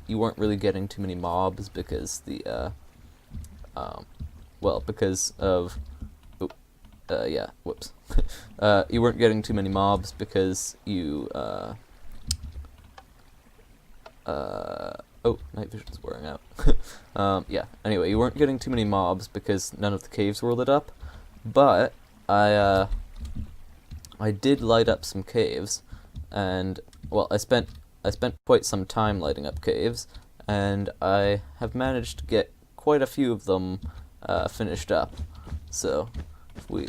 you weren't really getting too many mobs because because of yeah, whoops. You weren't getting too many mobs because you oh, night vision's wearing out. Yeah, anyway, you weren't getting too many mobs because none of the caves were lit up, but I did light up some caves, and, well, I spent quite some time lighting up caves, and I have managed to get quite a few of them finished up. So, if we,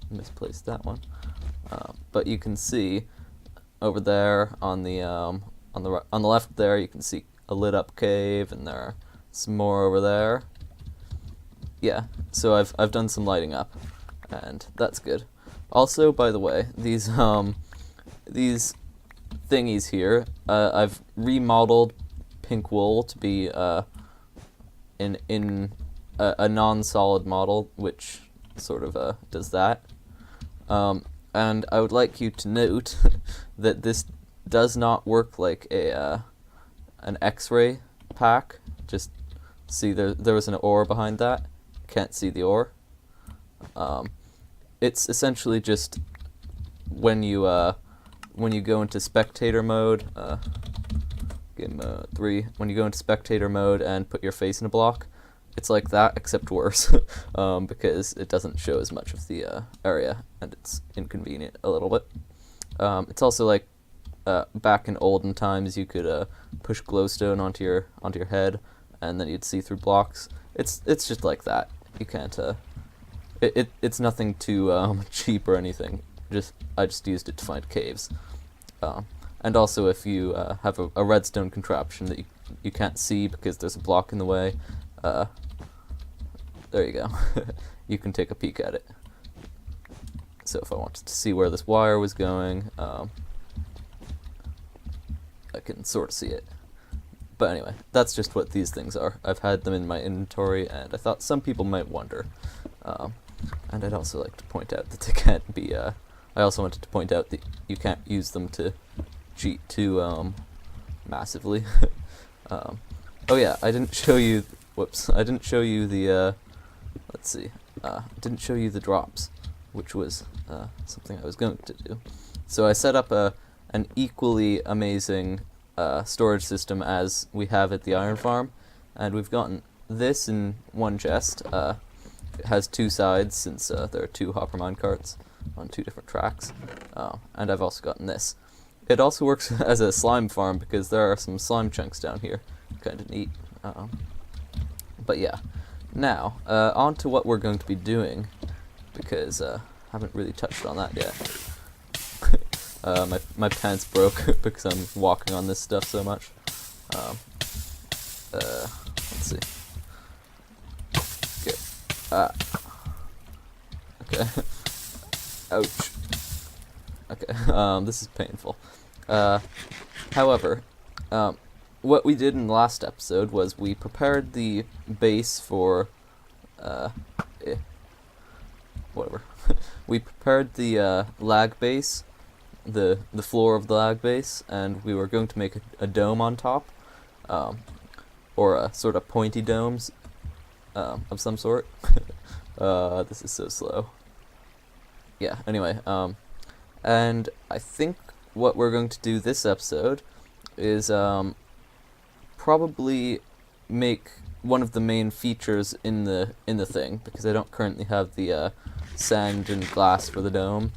misplaced that one. But you can see over there on the left there, you can see a lit up cave, and there are some more over there. Yeah, so I've done some lighting up, and that's good. Also, by the way, these thingies here, I've remodeled pink wool to be in a non-solid model, which sort of does that. And I would like you to note that this does not work like an X-ray pack. Just see there was an ore behind that. Can't see the ore. It's essentially just when you go into spectator mode, game mode 3, when you go into spectator mode and put your face in a block, it's like that, except worse, because it doesn't show as much of the area, and it's inconvenient a little bit. It's also like back in olden times, you could push glowstone onto your head, and then you'd see through blocks. It's just like that. You can't. It's nothing too cheap or anything. I just used it to find caves. And also, if you have a redstone contraption that you can't see because there's a block in the way, there you go. You can take a peek at it. So if I wanted to see where this wire was going, I can sort of see it. But anyway, that's just what these things are. I've had them in my inventory, and I thought some people might wonder. And I'd also like to point out that they can't be, I also wanted to point out that you can't use them to cheat too, massively. Oh yeah, I didn't show you, whoops, I didn't show you the, let's see, didn't show you the drops, which was, something I was going to do. So I set up an equally amazing, storage system as we have at the iron farm, and we've gotten this in one chest. It has two sides, since there are two hopper minecarts on two different tracks, and I've also gotten this. It also works as a slime farm because there are some slime chunks down here. Kind of neat. But yeah, now on to what we're going to be doing, because I haven't really touched on that yet. My pants broke because I'm walking on this stuff so much. Let's see. Okay. Okay. Ouch. Okay. This is painful. However, what we did in the last episode was we prepared the base for, whatever. We prepared the lag base, the floor of the lag base, and we were going to make a dome on top, or a sort of pointy domes, of some sort. This is so slow. Yeah, anyway, and I think what we're going to do this episode is, probably make one of the main features in the thing, because I don't currently have the, sand and glass for the dome.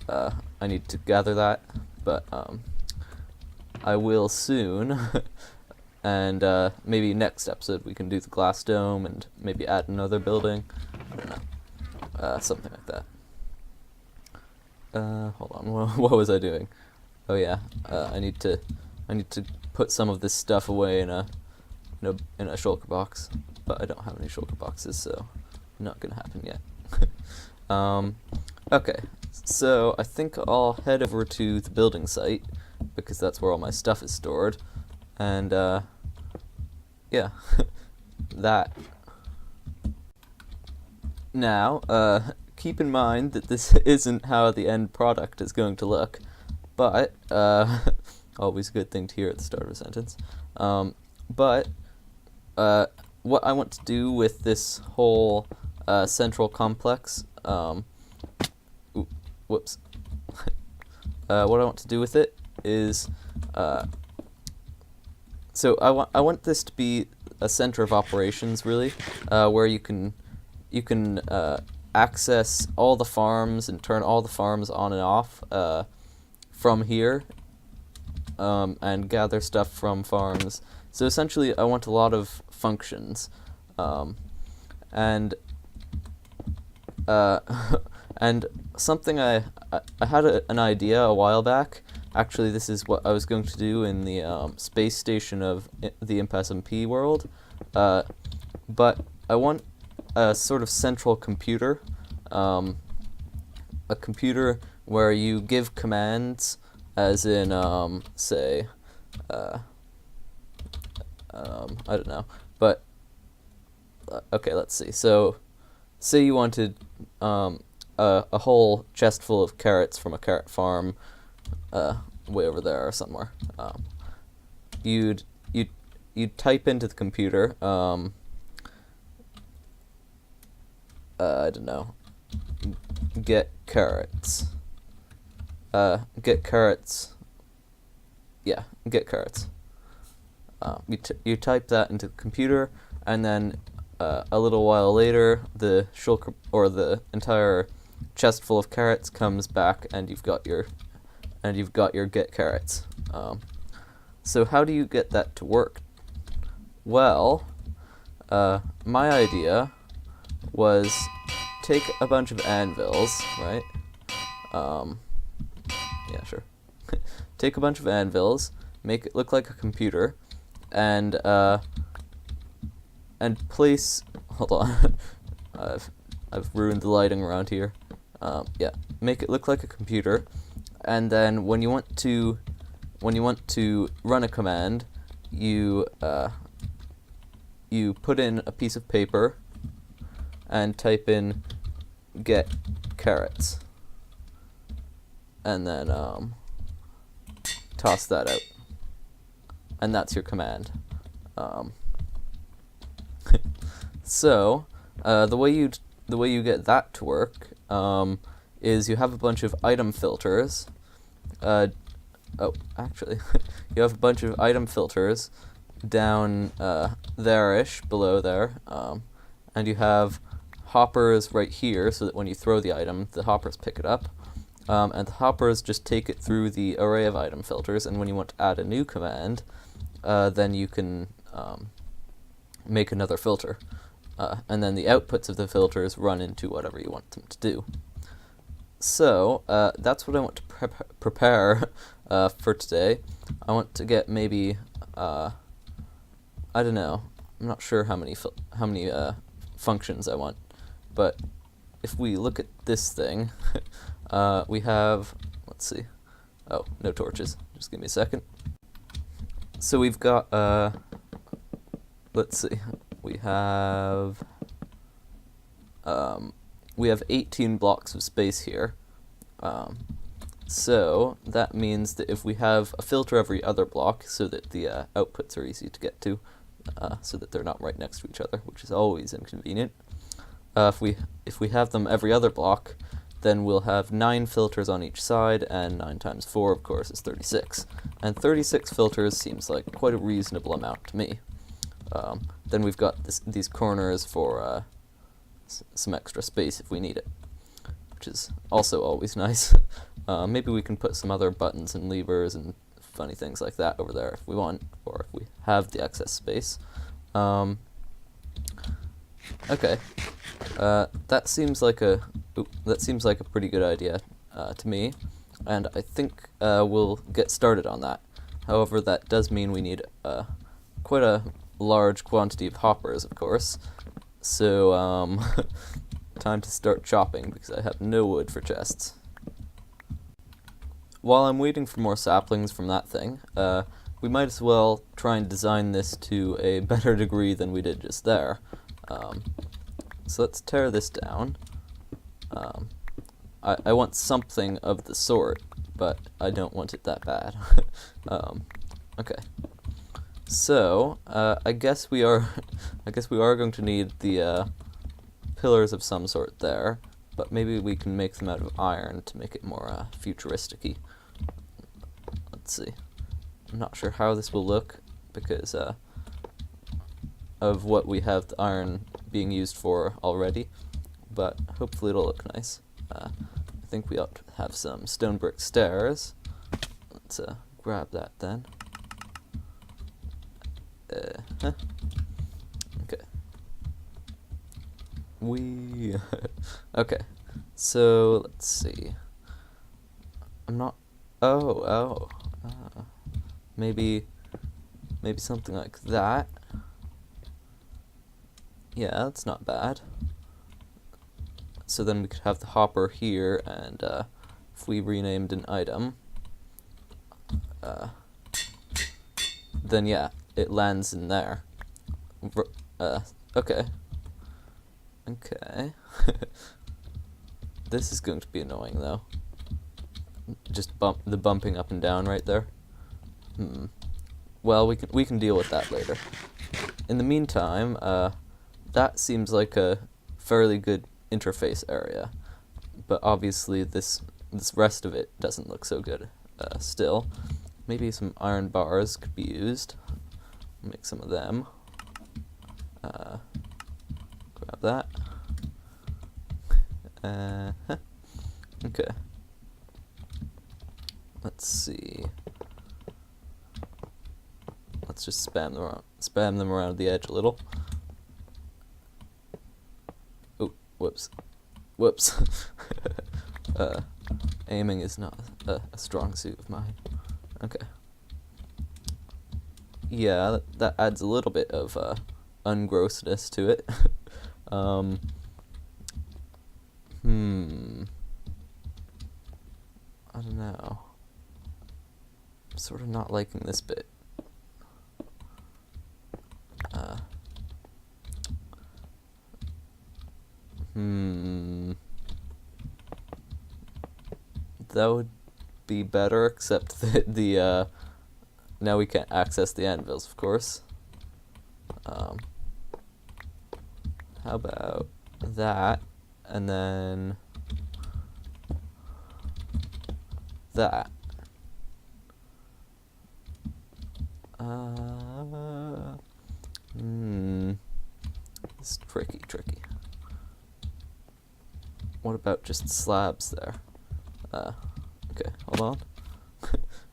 I need to gather that, but, I will soon. And maybe next episode we can do the glass dome and maybe add another building. I don't know. Something like that. Hold on, what was I doing? Oh yeah, I need to put some of this stuff away in a shulker box, but I don't have any shulker boxes, so not gonna happen yet. Okay, so I think I'll head over to the building site, because that's where all my stuff is stored. And, yeah, that. Now, keep in mind that this isn't how the end product is going to look, but, always a good thing to hear at the start of a sentence. But what I want to do with this whole central complex, whoops. What I want to do with it is, so I want this to be a center of operations, really, where you can access all the farms and turn all the farms on and off from here, and gather stuff from farms. So essentially, I want a lot of functions, and and something I had an idea a while back. Actually, this is what I was going to do in the space station of the ImpSMP world, but I want a sort of central computer, a computer where you give commands, as in, say, I don't know, but, okay, let's see. So, say you wanted a whole chest full of carrots from a carrot farm, way over there or somewhere. You'd type into the computer, I don't know, get carrots. Get carrots. Yeah, get carrots. You type that into the computer, and then a little while later, the shulker, or the entire chest full of carrots comes back, and you've got your get carrots. So how do you get that to work? Well, my idea was take a bunch of anvils, right? Yeah, sure. Take a bunch of anvils, make it look like a computer, and place. Hold on, I've ruined the lighting around here. Yeah, make it look like a computer, and then when you want to run a command, you put in a piece of paper and type in get carrots, and then toss that out, and that's your command. So the way you get that to work is you have a bunch of item filters. Oh, actually, you have a bunch of item filters down there-ish, below there, and you have hoppers right here, so that when you throw the item, the hoppers pick it up, and the hoppers just take it through the array of item filters, and when you want to add a new command, then you can make another filter, and then the outputs of the filters run into whatever you want them to do. So, that's what I want to prepare for today. I want to get maybe, I don't know, I'm not sure how many functions I want, but if we look at this thing, we have, let's see, oh, no torches, just give me a second. So we've got, let's see, we have 18 blocks of space here. So that means that if we have a filter every other block, so that the outputs are easy to get to, so that they're not right next to each other, which is always inconvenient. If we have them every other block, then we'll have 9 filters on each side, and 9 times 4, of course, is 36. And 36 filters seems like quite a reasonable amount to me. Then we've got these corners for some extra space if we need it, which is also always nice. Maybe we can put some other buttons and levers and funny things like that over there if we want, or if we have the excess space. Okay, that seems like a pretty good idea to me, and I think we'll get started on that. However, that does mean we need quite a large quantity of hoppers, of course. So, time to start chopping, because I have no wood for chests. While I'm waiting for more saplings from that thing, we might as well try and design this to a better degree than we did just there. So let's tear this down. I want something of the sort, but I don't want it that bad. Okay. So, I guess we are going to need the pillars of some sort there, but maybe we can make them out of iron to make it more futuristic-y. Let's see. I'm not sure how this will look because of what we have the iron being used for already, but hopefully it'll look nice. I think we ought to have some stone brick stairs. Let's grab that then. Okay. Okay. So let's see. I'm not. Maybe something like that. Yeah, that's not bad. So then we could have the hopper here, and if we renamed an item, then yeah, it lands in there. Okay. Okay. This is going to be annoying though. Just the bumping up and down right there. Well, we can deal with that later. In the meantime, that seems like a fairly good interface area, but obviously this rest of it doesn't look so good still. Maybe some iron bars could be used. Make some of them. Grab that. Okay. Let's see. Let's just spam them around the edge a little. Oh, whoops. Aiming is not a strong suit of mine. Okay. Yeah, that adds a little bit of ungrossedness to it. I don't know. I'm sort of not liking this bit. That would be better, except that the now we can't access the anvils, of course. How about that, and then that. It's tricky. What about just slabs there? Okay, hold on.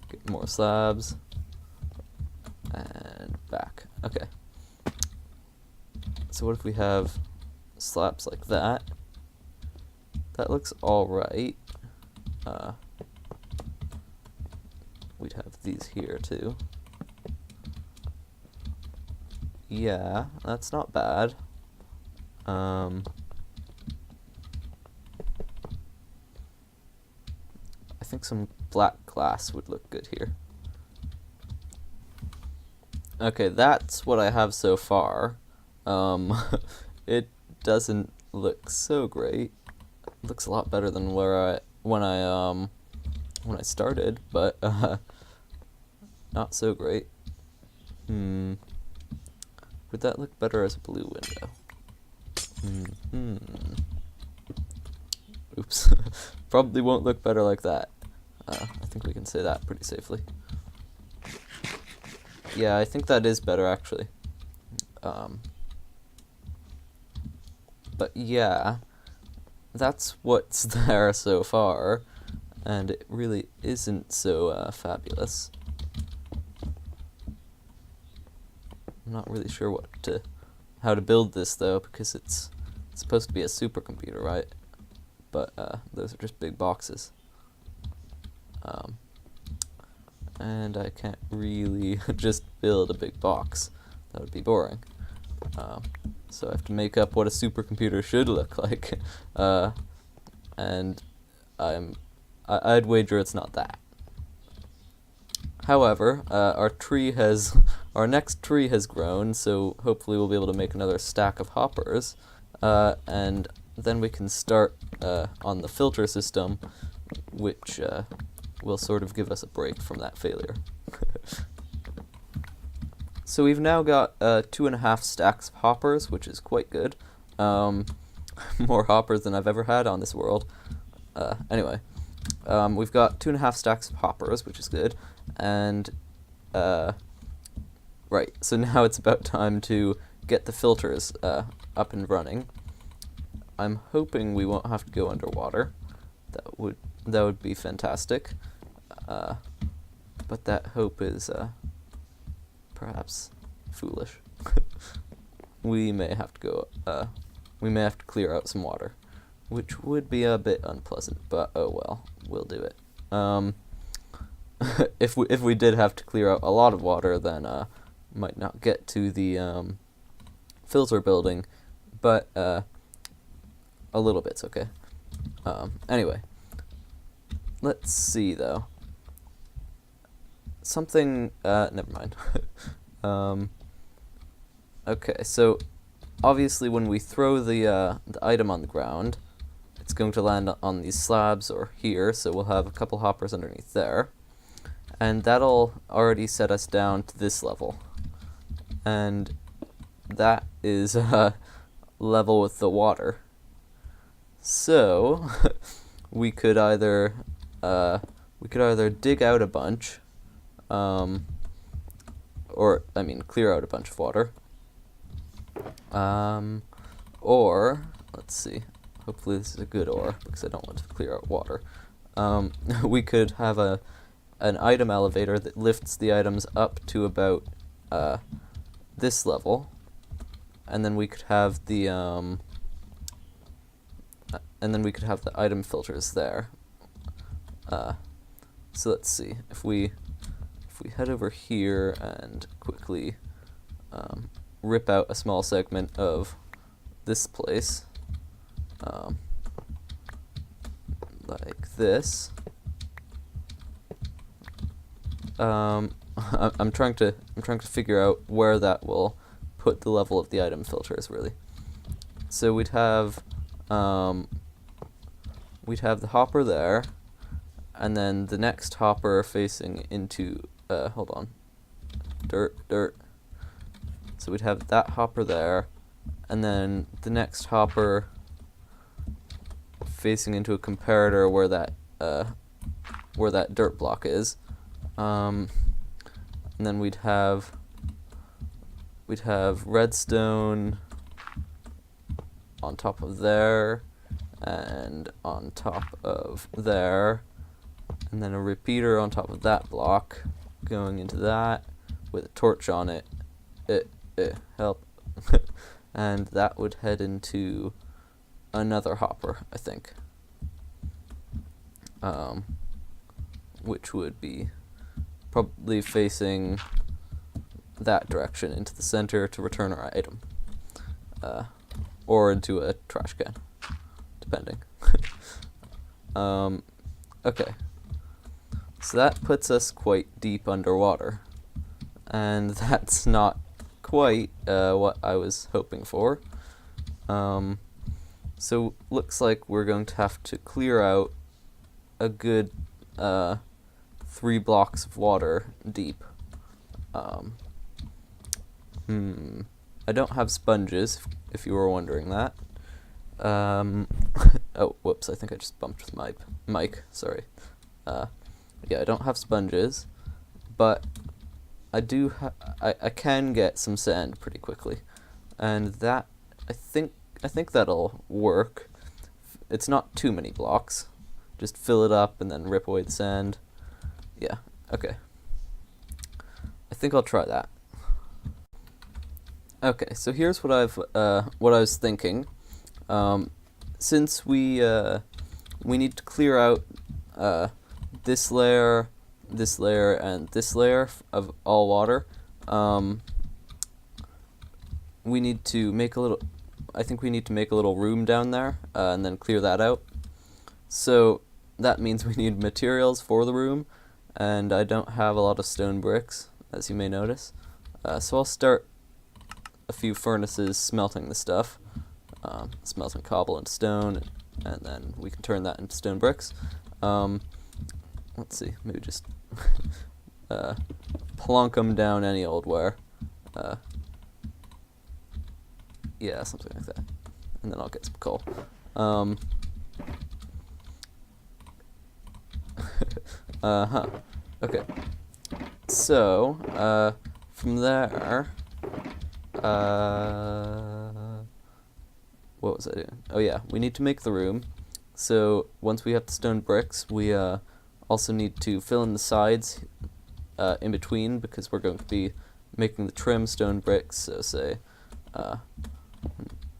Get more slabs. And back. Okay. So what if we have slabs like that? That looks alright. We'd have these here too. Yeah, that's not bad. I think some black glass would look good here. Okay, that's what I have so far. It doesn't look so great. It looks a lot better than when I started, but not so great. Would that look better as a blue window? Oops. Probably won't look better like that. I think we can say that pretty safely. Yeah, I think that is better actually. But yeah, that's what's there so far, and it really isn't so fabulous. I'm not really sure how to build this though, because it's supposed to be a supercomputer, right? But those are just big boxes. And I can't really just build a big box. That would be boring. So I have to make up what a supercomputer should look like. And I'd wager it's not that. However, our next tree has grown, so hopefully we'll be able to make another stack of hoppers, and then we can start on the filter system, which will sort of give us a break from that failure. So we've now got 2.5 stacks of hoppers, which is quite good. More hoppers than I've ever had on this world. Anyway, we've got 2.5 stacks of hoppers, which is good. And, right, so now it's about time to get the filters up and running. I'm hoping we won't have to go underwater. That would be fantastic. But that hope is perhaps foolish. We may have to go. We may have to clear out some water, which would be a bit unpleasant. But oh well, we'll do it. If we did have to clear out a lot of water, then might not get to the filter building, but a little bit's okay. Anyway, let's see though. Something. Never mind. Okay, so obviously when we throw the item on the ground, it's going to land on these slabs or here, so we'll have a couple hoppers underneath there. And that'll already set us down to this level. And that is level with the water. So we could either dig out a bunch, or I mean clear out a bunch of water. Or let's see. Hopefully this is a good or, because I don't want to clear out water. We could have an item elevator that lifts the items up to about this level, and then we could have the item filters there. So let's see, if we head over here and quickly rip out a small segment of this place, like this. I'm trying to figure out where that will put the level of the item filters really. So we'd have the hopper there, and then the next hopper facing into hold on, dirt. So we'd have that hopper there, and then the next hopper facing into a comparator where that dirt block is. And then we'd have redstone on top of there, and on top of there, and then a repeater on top of that block going into that with a torch on it. Help. And that would head into another hopper, I think, which would be probably facing that direction into the center to return our item, or into a trash can, depending. Okay, so that puts us quite deep underwater, and that's not quite what I was hoping for. So looks like we're going to have to clear out a good 3 blocks of water deep. I don't have sponges, if you were wondering that. Oh, whoops, I think I just bumped the mic, sorry. Yeah, I don't have sponges, but I do I can get some sand pretty quickly. And that, I think that'll work. It's not too many blocks. Just fill it up and then rip away the sand. Yeah, okay. I think I'll try that. Okay, so here's what I was thinking. Since we need to clear out this layer, and this layer of all water, we need to make a little. I think we need to make a little room down there, and then clear that out. So that means we need materials for the room, and I don't have a lot of stone bricks, as you may notice. So I'll start a few furnaces smelting the stuff, smelting cobble and stone, and then we can turn that into stone bricks. let's see, maybe just plonk them down any old where. Yeah, something like that. And then I'll get some coal. Okay. So, from there, what was I doing? Oh yeah, we need to make the room. So, once we have the stone bricks, we also need to fill in the sides in between, because we're going to be making the trim stone bricks. So, say,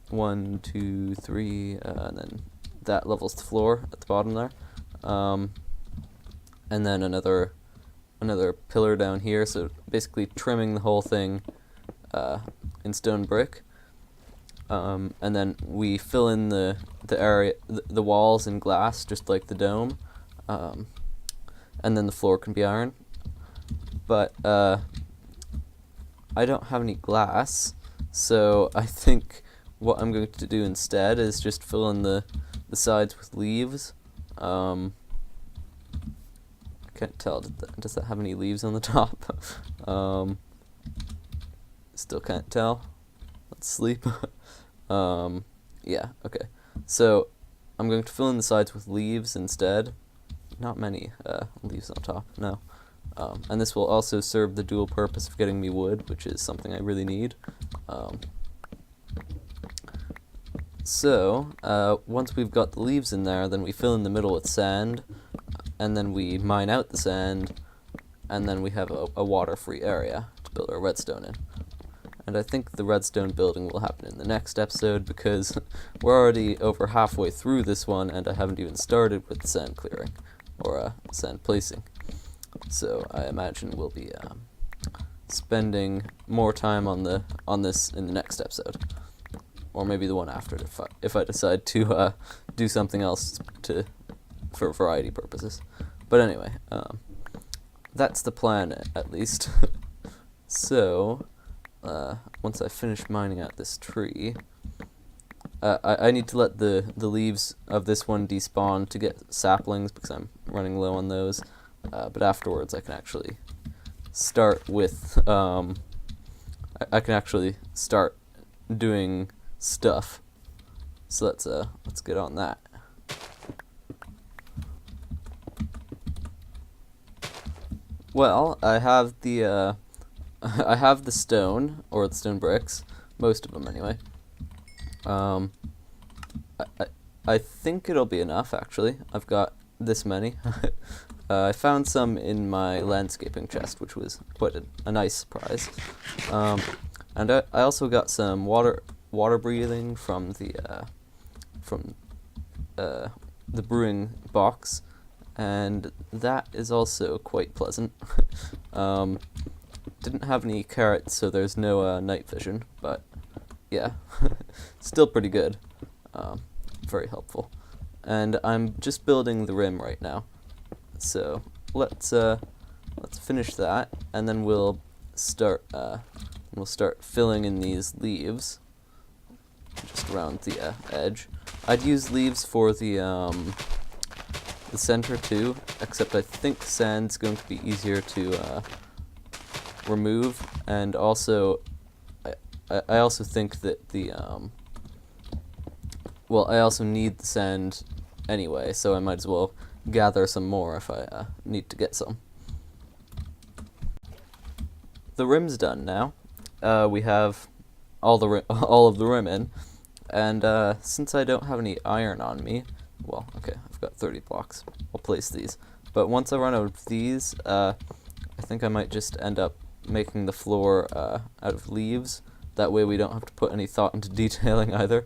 1, 2, 3, and then that levels the floor at the bottom there. And then another pillar down here, so basically trimming the whole thing in stone brick. And then we fill in the area, the walls in glass, just like the dome. And then the floor can be iron. But I don't have any glass, so I think what I'm going to do instead is just fill in the sides with leaves. I can't tell, does that have any leaves on the top? Still can't tell. Let's sleep. Yeah, okay. So, I'm going to fill in the sides with leaves instead. Not many leaves on top, no. And this will also serve the dual purpose of getting me wood, which is something I really need. So, once we've got the leaves in there, then we fill in the middle with sand, and then we mine out the sand, and then we have a water-free area to build our redstone in. And I think the redstone building will happen in the next episode, because we're already over halfway through this one, and I haven't even started with the sand clearing, or sand placing. So I imagine we'll be spending more time on this in the next episode. Or maybe the one after, if I decide to do something else for variety purposes. But anyway, that's the plan, at least. So, once I finish mining out this tree, I need to let the leaves of this one despawn to get saplings, because I'm running low on those. But afterwards, I can actually start with I can actually start doing stuff. So let's get on that. Well, I have the I have the stone, or the stone bricks, most of them anyway. I think it'll be enough, actually. I've got this many. I found some in my landscaping chest, which was quite a nice surprise. And I also got some water breathing from the brewing box, and that is also quite pleasant. Didn't have any carrots, so there's no night vision, but yeah, still pretty good. Very helpful. And I'm just building the rim right now, so let's finish that, and then we'll start filling in these leaves just around the edge. I'd use leaves for the center too, except I think sand's going to be easier to remove, and also I also think that the well, I also need the sand anyway, so I might as well gather some more if I need to get some. The rim's done now. We have all of the rim in, and since I don't have any iron on me, well, okay, I've got 30 blocks. I'll place these. But once I run out of these, I think I might just end up making the floor out of leaves. That way we don't have to put any thought into detailing either.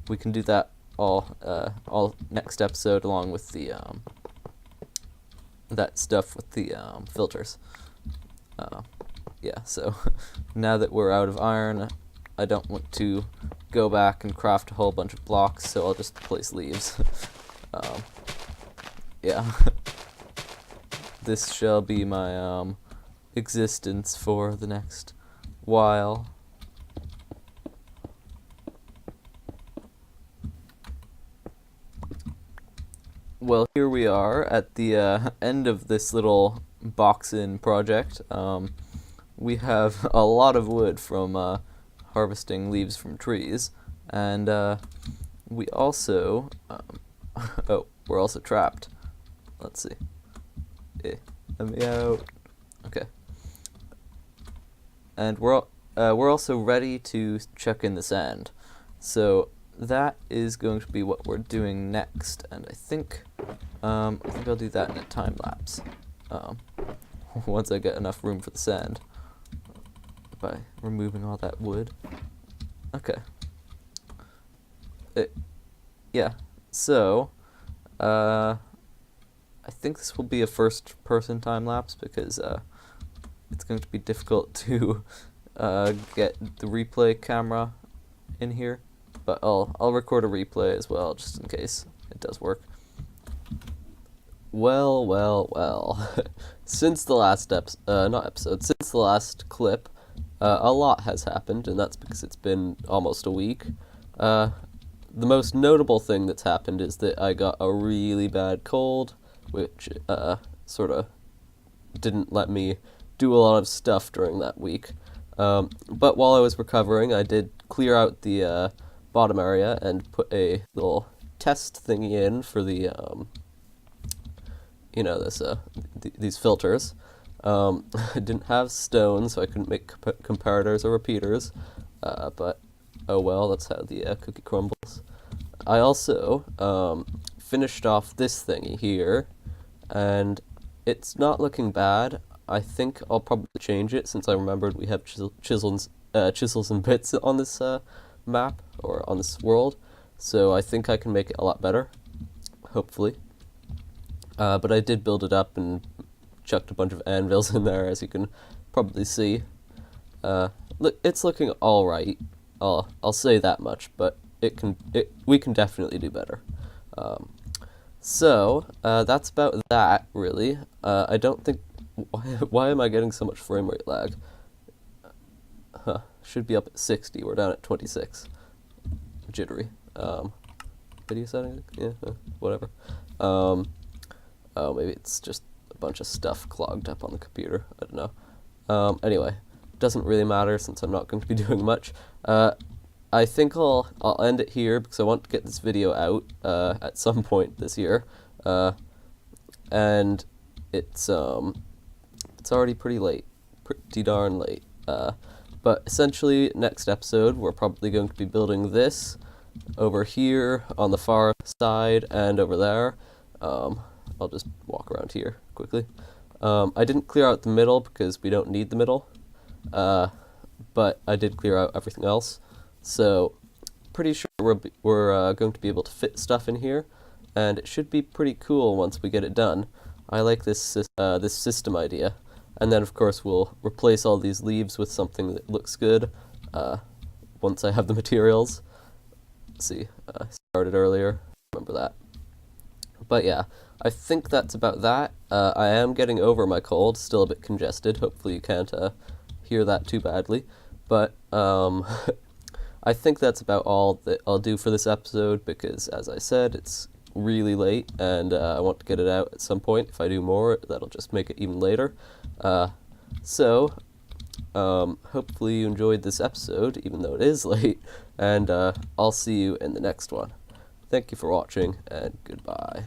We can do that all next episode, along with the that stuff with the filters. Yeah, so now that we're out of iron, I don't want to go back and craft a whole bunch of blocks, so I'll just place leaves. Yeah. This shall be my existence for the next while. Well, here we are at the end of this little box-in project. We have a lot of wood from harvesting leaves from trees, and we also oh, we're also trapped. Let's see. Let me out. Okay. And we're also ready to check in the sand. So that is going to be what we're doing next, and I think I'll do that in a time lapse. Once I get enough room for the sand by removing all that wood. Okay. Yeah. So I think this will be a first-person time lapse because it's going to be difficult to get the replay camera in here. But I'll record a replay as well, just in case it does work. Well. Since the last since the last clip, a lot has happened, and that's because it's been almost a week. The most notable thing that's happened is that I got a really bad cold, which sort of didn't let me do a lot of stuff during that week. But while I was recovering, I did clear out the bottom area and put a little test thingy in for the these filters. I didn't have stone, so I couldn't make comparators or repeaters, but oh well, that's how the cookie crumbles. I also finished off this thingy here, and it's not looking bad. I think I'll probably change it since I remembered we have chisels and bits on this map, or on this world, so I think I can make it a lot better, hopefully. But I did build it up and chucked a bunch of anvils in there, as you can probably see. Look, it's looking all right. I'll say that much, but we can definitely do better. So that's about that, really. I don't think. Why am I getting so much frame rate lag? Should be up at 60. We're down at 26. Jittery. Video settings? Yeah, whatever. Oh, maybe it's just a bunch of stuff clogged up on the computer. I don't know. Anyway, doesn't really matter since I'm not going to be doing much. I think I'll end it here because I want to get this video out at some point this year. And it's already pretty late. Pretty darn late. But essentially, next episode, we're probably going to be building this over here on the far side and over there. I'll just walk around here quickly. I didn't clear out the middle because we don't need the middle, but I did clear out everything else. So, pretty sure we're going to be able to fit stuff in here, and it should be pretty cool once we get it done. I like this system idea. And then, of course, we'll replace all these leaves with something that looks good once I have the materials. Let's see, I started earlier, remember that. But yeah, I think that's about that. I am getting over my cold, still a bit congested. Hopefully you can't hear that too badly. But I think that's about all that I'll do for this episode because, as I said, it's really late, and I want to get it out at some point. If I do more, that'll just make it even later. So hopefully you enjoyed this episode, even though it is late, and I'll see you in the next one. Thank you for watching, and goodbye.